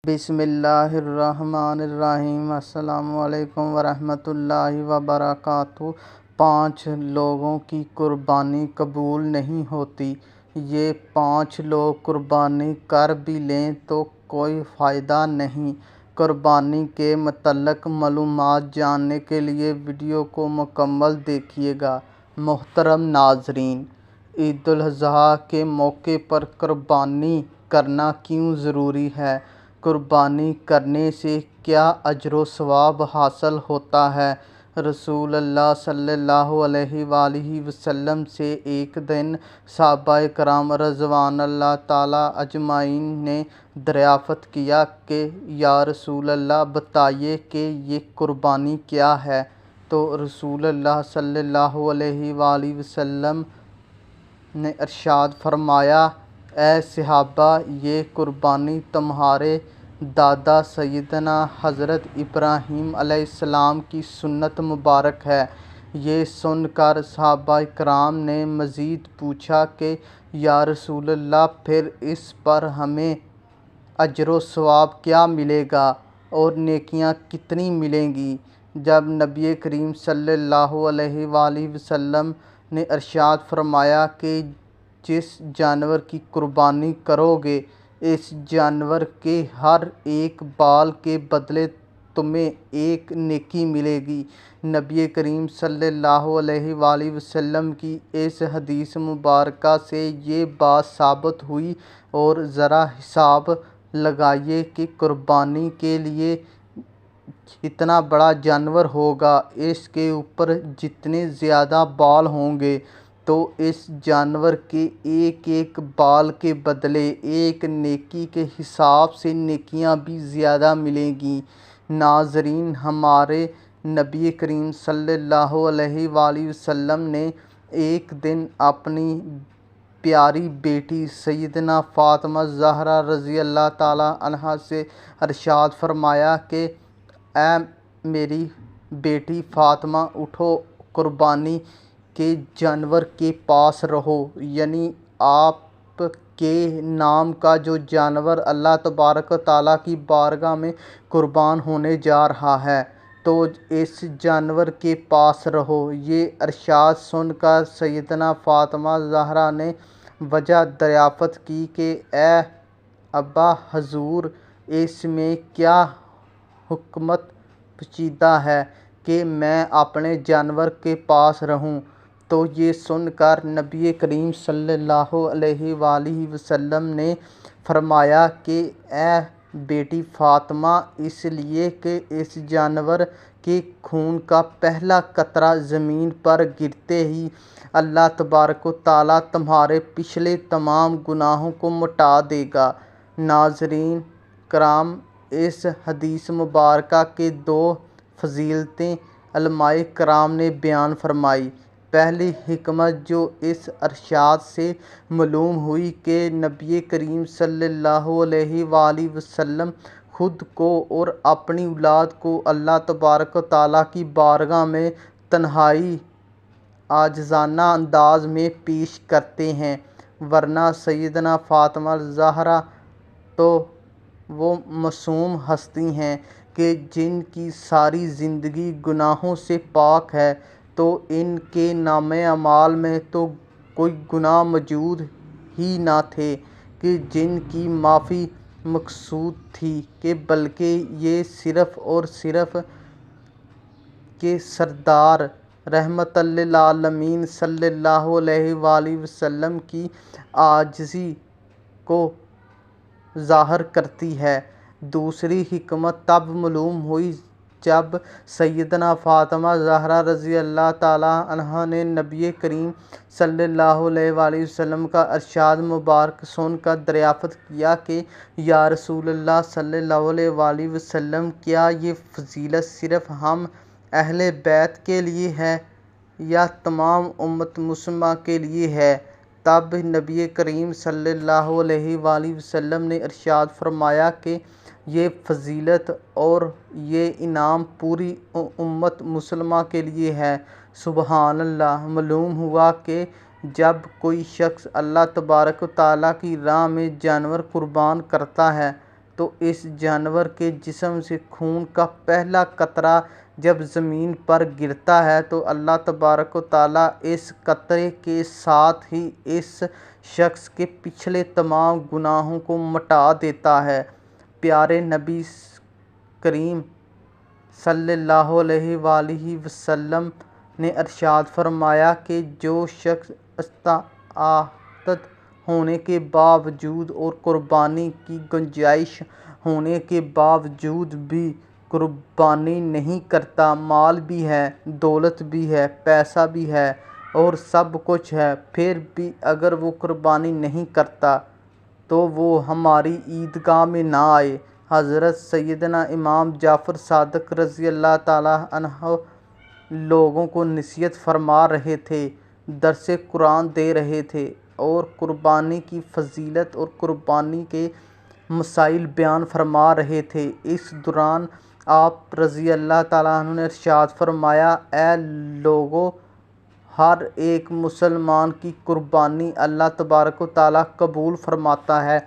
بسم اللہ الرحمن الرحیم۔ السلام علیکم ورحمۃ اللہ وبرکاتہ۔ 5 لوگوں کی قربانی قبول نہیں ہوتی۔ یہ 5 لوگ قربانی کر بھی لیں تو کوئی فائدہ نہیں۔ قربانی کے متعلق معلومات جاننے کے لیے ویڈیو کو مکمل دیکھیے گا۔ محترم ناظرین، عید الاضحیٰ کے موقع پر قربانی کرنا کیوں ضروری ہے؟ قربانی کرنے سے کیا اجر و ثواب حاصل ہوتا ہے؟ رسول اللہ صلی اللہ علیہ وآلہ وسلم سے ایک دن صحابہ کرام رضوان اللہ تعالیٰ اجمعین نے دریافت کیا کہ یا رسول اللہ بتائیے کہ یہ قربانی کیا ہے؟ تو رسول اللہ صلی اللہ علیہ وآلہ وسلم نے ارشاد فرمایا، اے صحابہ، یہ قربانی تمہارے دادا سیدنا حضرت ابراہیم علیہ السلام کی سنت مبارک ہے۔ یہ سن کر صحابہ کرام نے مزید پوچھا کہ یا رسول اللہ، پھر اس پر ہمیں اجر و ثواب کیا ملے گا اور نیکیاں کتنی ملیں گی؟ جب نبی کریم صلی اللہ علیہ وآلہ وسلم نے ارشاد فرمایا کہ جس جانور کی قربانی کرو گے، اس جانور کے ہر ایک بال کے بدلے تمہیں ایک نیکی ملے گی۔ نبی کریم صلی اللہ علیہ وآلہ وسلم کی اس حدیث مبارکہ سے یہ بات ثابت ہوئی۔ اور ذرا حساب لگائیے کہ قربانی کے لیے اتنا بڑا جانور ہوگا، اس کے اوپر جتنے زیادہ بال ہوں گے تو اس جانور کے ایک ایک بال کے بدلے ایک نیکی کے حساب سے نیکیاں بھی زیادہ ملیں گی۔ ناظرین، ہمارے نبی کریم صلی اللہ علیہ وآلہ وسلم نے ایک دن اپنی پیاری بیٹی سیدنا فاطمہ زہرا رضی اللہ تعالیٰ عنہا سے ارشاد فرمایا کہ اے میری بیٹی فاطمہ، اٹھو، قربانی کے جانور کے پاس رہو، یعنی آپ کے نام کا جو جانور اللہ تبارک و تعالیٰ کی بارگاہ میں قربان ہونے جا رہا ہے، تو اس جانور کے پاس رہو۔ یہ ارشاد سن کر سیدنا فاطمہ زہرا نے وجہ دریافت کی کہ اے ابا حضور، اس میں کیا حکمت پوشیدہ ہے کہ میں اپنے جانور کے پاس رہوں؟ تو یہ سن کر نبی کریم صلی اللہ علیہ وآلہ وسلم نے فرمایا کہ اے بیٹی فاطمہ، اس لیے کہ اس جانور کے خون کا پہلا قطرہ زمین پر گرتے ہی اللہ تبارک و تعالیٰ تمہارے پچھلے تمام گناہوں کو مٹا دے گا۔ ناظرین کرام، اس حدیث مبارکہ کے 2 فضیلتیں علماء کرام نے بیان فرمائی۔ پہلی حکمت جو اس ارشاد سے معلوم ہوئی کہ نبی کریم صلی اللہ علیہ وآلہ وسلم خود کو اور اپنی اولاد کو اللہ تبارک و تعالیٰ کی بارگاہ میں تنہائی عاجزانہ انداز میں پیش کرتے ہیں، ورنہ سیدنا فاطمہ زہرا تو وہ معصوم ہستی ہیں کہ جن کی ساری زندگی گناہوں سے پاک ہے، تو ان کے نامہ اعمال میں تو کوئی گناہ موجود ہی نہ تھے کہ جن کی معافی مقصود تھی، کہ بلکہ یہ صرف اور صرف کہ سردار رحمت للعالمین صلی اللہ علیہ وآلہ وسلم کی عاجزی کو ظاہر کرتی ہے۔ دوسری حکمت تب معلوم ہوئی جب سیدنا فاطمہ زہرا رضی اللہ تعالیٰ عنہا نے نبی کریم صلی اللہ علیہ وآلہ وسلم کا ارشاد مبارک سن کر دریافت کیا کہ یا رسول اللہ صلی اللہ علیہ وآلہ وسلم، کیا یہ فضیلت صرف ہم اہل بیت کے لیے ہے یا تمام امت مسلمہ کے لیے ہے؟ تب نبی کریم صلی اللہ علیہ وآلہ وسلم نے ارشاد فرمایا کہ یہ فضیلت اور یہ انعام پوری امت مسلمہ کے لیے ہے۔ سبحان اللہ! معلوم ہوا کہ جب کوئی شخص اللہ تبارک و تعالیٰ کی راہ میں جانور قربان کرتا ہے تو اس جانور کے جسم سے خون کا پہلا قطرہ جب زمین پر گرتا ہے تو اللہ تبارک و تعالیٰ اس قطرے کے ساتھ ہی اس شخص کے پچھلے تمام گناہوں کو مٹا دیتا ہے۔ پیارے نبی کریم صلی اللہ علیہ وآلہ وسلم نے ارشاد فرمایا کہ جو شخص استطاعت ہونے کے باوجود اور قربانی کی گنجائش ہونے کے باوجود بھی قربانی نہیں کرتا، مال بھی ہے، دولت بھی ہے، پیسہ بھی ہے اور سب کچھ ہے، پھر بھی اگر وہ قربانی نہیں کرتا تو وہ ہماری عیدگاہ میں نہ آئے۔ حضرت سیدنا امام جعفر صادق رضی اللہ تعالیٰ عنہ لوگوں کو نصیحت فرما رہے تھے، درس قرآن دے رہے تھے اور قربانی کی فضیلت اور قربانی کے مسائل بیان فرما رہے تھے۔ اس دوران آپ رضی اللہ تعالیٰ عنہ نے ارشاد فرمایا، اے لوگو، ہر ایک مسلمان کی قربانی اللہ تبارک و تعالیٰ قبول فرماتا ہے،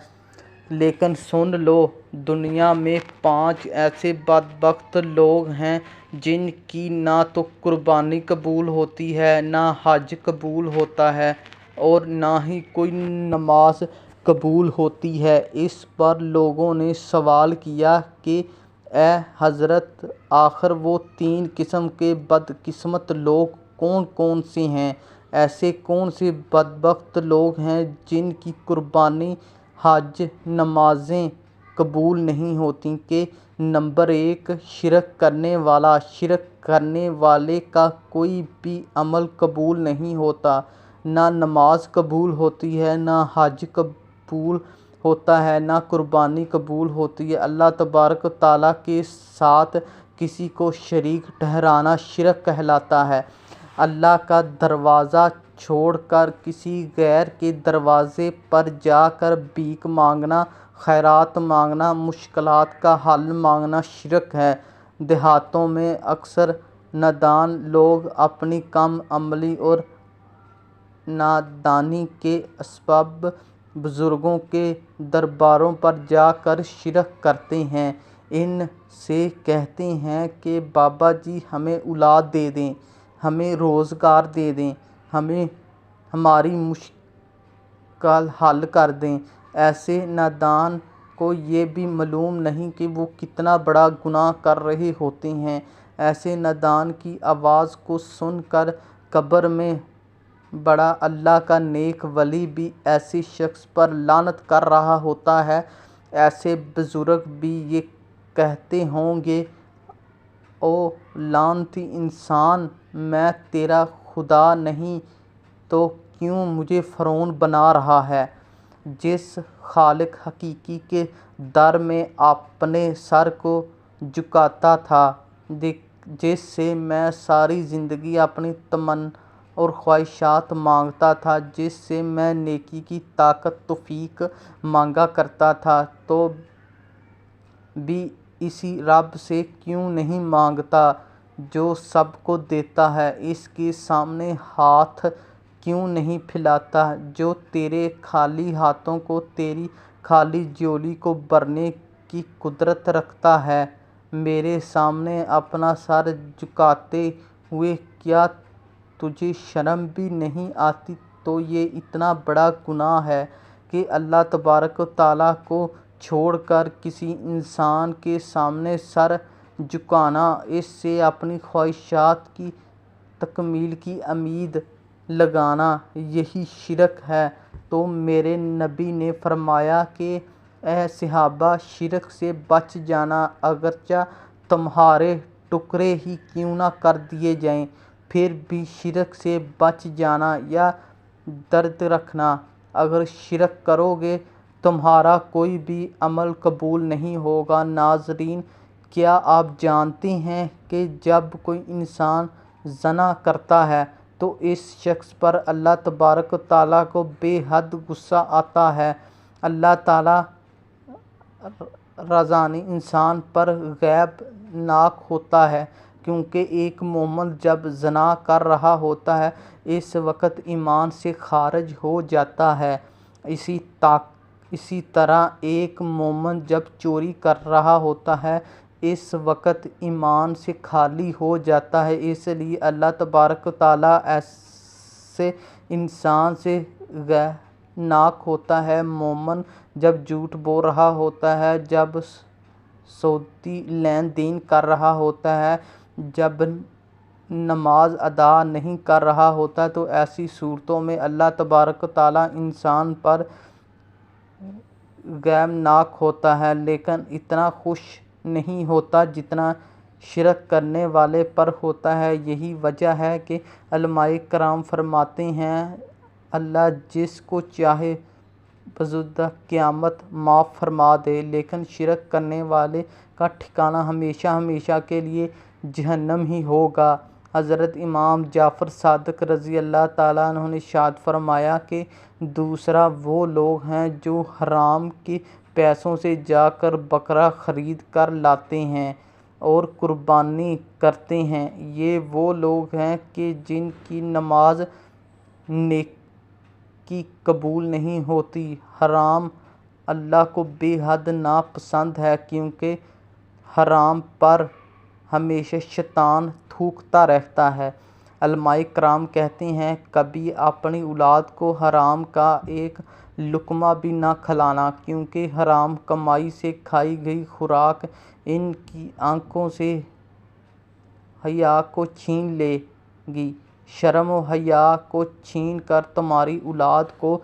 لیکن سن لو، دنیا میں 5 ایسے بدبخت لوگ ہیں جن کی نہ تو قربانی قبول ہوتی ہے، نہ حج قبول ہوتا ہے اور نہ ہی کوئی نماز قبول ہوتی ہے۔ اس پر لوگوں نے سوال کیا کہ اے حضرت، آخر وہ 3 قسم کے بدقسمت لوگ کون کون سے ہیں؟ ایسے کون سے بدبخت لوگ ہیں جن کی قربانی، حج، نمازیں قبول نہیں ہوتی؟ کہ نمبر 1، شرک کرنے والا۔ شرک کرنے والے کا کوئی بھی عمل قبول نہیں ہوتا، نہ نماز قبول ہوتی ہے، نہ حج قبول ہوتا ہے، نہ قربانی قبول ہوتی ہے۔ اللہ تبارک و تعالیٰ کے ساتھ کسی کو شریک ٹھہرانا شرک کہلاتا ہے۔ اللہ کا دروازہ چھوڑ کر کسی غیر کے دروازے پر جا کر بھیک مانگنا، خیرات مانگنا، مشکلات کا حل مانگنا شرک ہے۔ دیہاتوں میں اکثر نادان لوگ اپنی کم عملی اور نادانی کے اسباب بزرگوں کے درباروں پر جا کر شرک کرتے ہیں، ان سے کہتے ہیں کہ بابا جی ہمیں اولاد دے دیں، ہمیں روزگار دے دیں، ہمیں ہماری مشکل حل کر دیں۔ ایسے نادان کو یہ بھی معلوم نہیں کہ وہ کتنا بڑا گناہ کر رہے ہوتے ہیں۔ ایسے نادان کی آواز کو سن کر قبر میں بڑا اللہ کا نیک ولی بھی ایسے شخص پر لعنت کر رہا ہوتا ہے۔ ایسے بزرگ بھی یہ کہتے ہوں گے، او لعنتی انسان، میں تیرا خدا نہیں تو کیوں مجھے فرعون بنا رہا ہے؟ جس خالق حقیقی کے در میں اپنے سر کو جھکاتا تھا، جس سے میں ساری زندگی اپنی تمنا اور خواہشات مانگتا تھا، جس سے میں نیکی کی طاقت توفیق مانگا کرتا تھا، تو بھی اسی رب سے کیوں نہیں مانگتا جو سب کو دیتا ہے؟ اس کے سامنے ہاتھ کیوں نہیں پھیلاتا جو تیرے خالی ہاتھوں کو تیری خالی جھولی کو بھرنے کی قدرت رکھتا ہے؟ میرے سامنے اپنا سر جھکاتے ہوئے کیا تجھے شرم بھی نہیں آتی؟ تو یہ اتنا بڑا گناہ ہے کہ اللہ تبارک و تعالیٰ کو چھوڑ کر کسی انسان کے سامنے سر جھکانا، اس سے اپنی خواہشات کی تکمیل کی امید لگانا، یہی شرک ہے۔ تو میرے نبی نے فرمایا کہ اے صحابہ، شرک سے بچ جانا، اگرچہ تمہارے ٹکڑے ہی کیوں نہ کر دیے جائیں، پھر بھی شرک سے بچ جانا یا درد رکھنا۔ اگر شرک کرو گے تمہارا کوئی بھی عمل قبول نہیں ہوگا۔ ناظرین، کیا آپ جانتے ہیں کہ جب کوئی انسان زنا کرتا ہے تو اس شخص پر اللہ تبارک و تعالیٰ کو بے حد غصہ آتا ہے؟ اللہ تعالیٰ رضانی انسان پر غضب ناک ہوتا ہے، کیونکہ ایک مومن جب زنا کر رہا ہوتا ہے اس وقت ایمان سے خارج ہو جاتا ہے۔ اسی اسی طرح ایک مومن جب چوری کر رہا ہوتا ہے اس وقت ایمان سے خالی ہو جاتا ہے، اس لیے اللہ تبارک و تعالیٰ ایسے انسان سے غضبناک ہوتا ہے۔ مومن جب جھوٹ بول رہا ہوتا ہے، جب سودی لین دین کر رہا ہوتا ہے، جب نماز ادا نہیں کر رہا ہوتا، تو ایسی صورتوں میں اللہ تبارک و تعالیٰ انسان پر غضبناک ہوتا ہے، لیکن اتنا خوش نہیں ہوتا جتنا شرک کرنے والے پر ہوتا ہے۔ یہی وجہ ہے کہ علماء کرام فرماتے ہیں اللہ جس کو چاہے بروز قیامت معاف فرما دے، لیکن شرک کرنے والے کا ٹھکانہ ہمیشہ ہمیشہ کے لیے جہنم ہی ہوگا۔ حضرت امام جعفر صادق رضی اللہ تعالیٰ عنہ نے ارشاد فرمایا کہ دوسرا وہ لوگ ہیں جو حرام کے پیسوں سے جا کر بکرا خرید کر لاتے ہیں اور قربانی کرتے ہیں، یہ وہ لوگ ہیں کہ جن کی نماز نیکی قبول نہیں ہوتی۔ حرام اللہ کو بے حد ناپسند ہے، کیونکہ حرام پر ہمیشہ شیطان تھوکتا رہتا ہے۔ علماء کرام کہتے ہیں کبھی اپنی اولاد کو حرام کا ایک لقمہ بھی نہ کھلانا، کیونکہ حرام کمائی سے کھائی گئی خوراک ان کی آنکھوں سے حیا کو چھین لے گی، شرم و حیا کو چھین کر تمہاری اولاد کو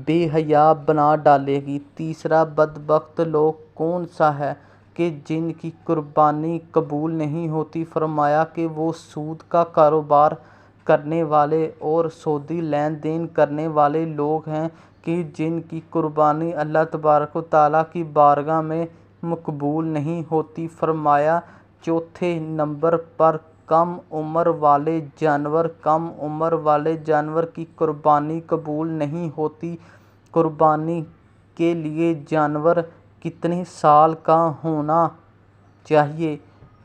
بے حیا بنا ڈالے گی۔ تیسرا بدبخت لوگ کون سا ہے کہ جن کی قربانی قبول نہیں ہوتی؟ فرمایا کہ وہ سود کا کاروبار کرنے والے اور سودی لین دین کرنے والے لوگ ہیں کہ جن کی قربانی اللہ تبارک و تعالیٰ کی بارگاہ میں مقبول نہیں ہوتی۔ فرمایا چوتھے نمبر پر کم عمر والے جانور، کم عمر والے جانور کی قربانی قبول نہیں ہوتی۔ قربانی کے لیے جانور کتنے سال کا ہونا چاہیے؟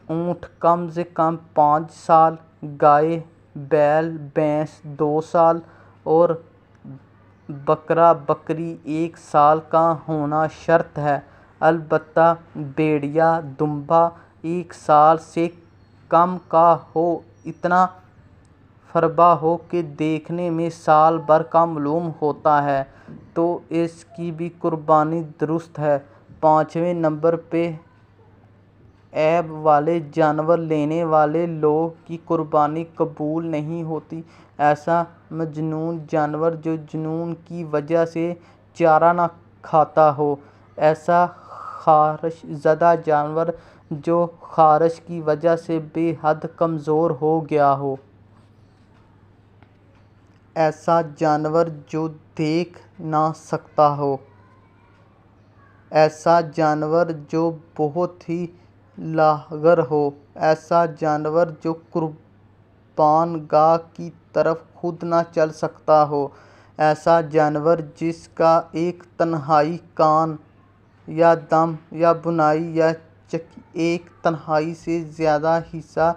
اونٹ کم سے کم 5 سال، گائے بیل بھینس 2 سال اور بکرا بکری 1 سال کا ہونا شرط ہے۔ البتہ بھیڑیا دمبا 1 سال سے کم کا ہو، اتنا فربا ہو کہ دیکھنے میں سال بھر کا معلوم ہوتا ہے، تو اس کی بھی قربانی درست ہے۔ 5ویں نمبر پہ عیب والے جانور لینے والے لوگ کی قربانی قبول نہیں ہوتی۔ ایسا مجنون جانور جو جنون کی وجہ سے چارہ نہ کھاتا ہو، ایسا خارش زدہ جانور جو خارش کی وجہ سے بے حد کمزور ہو گیا ہو، ایسا جانور جو دیکھ نہ سکتا ہو، ایسا جانور جو بہت ہی لاغر ہو، ایسا جانور جو قربان گاہ کی طرف خود نہ چل سکتا ہو، ایسا جانور جس کا ایک تہائی کان یا دم یا بنائی یا ایک تہائی سے زیادہ حصہ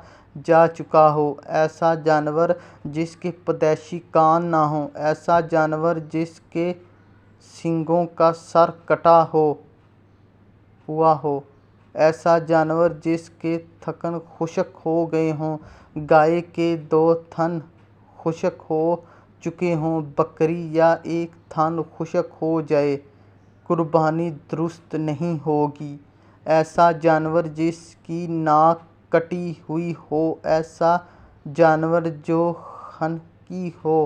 جا چکا ہو، ایسا جانور جس کے پیدائشی کان نہ ہوں، ایسا جانور جس کے سینگوں کا سر کٹا ہوا ہو، ایسا جانور جس کے تھن خشک ہو گئے ہوں، گائے کے 2 تھن خشک ہو چکے ہوں، بکری یا ایک تھن خشک ہو جائے، قربانی درست نہیں ہوگی۔ ایسا جانور جس کی ناک کٹی ہوئی ہو، ایسا جانور جو خنقی ہو،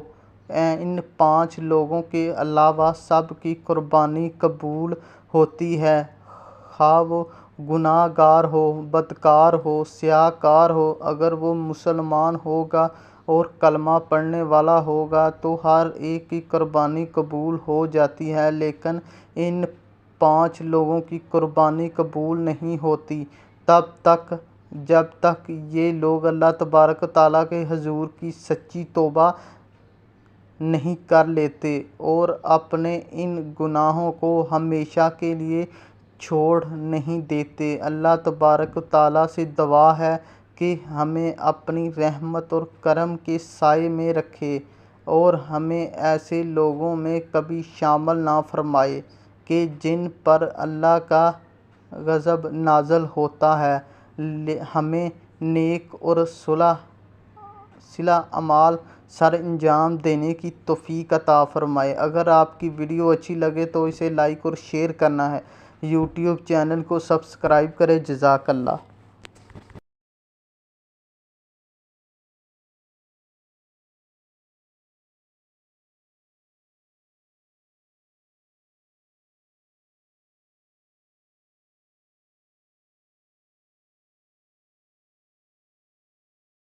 ان 5 لوگوں کے علاوہ سب کی قربانی قبول ہوتی ہے، خواہ وہ گناہ گار ہو، بدکار ہو، سیاہ کار ہو۔ اگر وہ مسلمان ہوگا اور کلمہ پڑھنے والا ہوگا تو ہر ایک کی قربانی قبول ہو جاتی ہے، لیکن ان 5 لوگوں کی قربانی قبول نہیں ہوتی تب تک جب تک یہ لوگ اللہ تبارک و تعالیٰ کے حضور کی سچی توبہ نہیں کر لیتے اور اپنے ان گناہوں کو ہمیشہ کے لیے چھوڑ نہیں دیتے۔ اللہ تبارک و تعالیٰ سے دعا ہے کہ ہمیں اپنی رحمت اور کرم کے سائے میں رکھے اور ہمیں ایسے لوگوں میں کبھی شامل نہ فرمائے۔ کہ جن پر اللہ کا غضب نازل ہوتا ہے۔ ہمیں نیک اور صالح اعمال سر انجام دینے کی توفیق عطا فرمائے۔ اگر آپ کی ویڈیو اچھی لگے تو اسے لائک اور شیئر کرنا ہے۔ یوٹیوب چینل کو سبسکرائب کریں۔ جزاک اللہ۔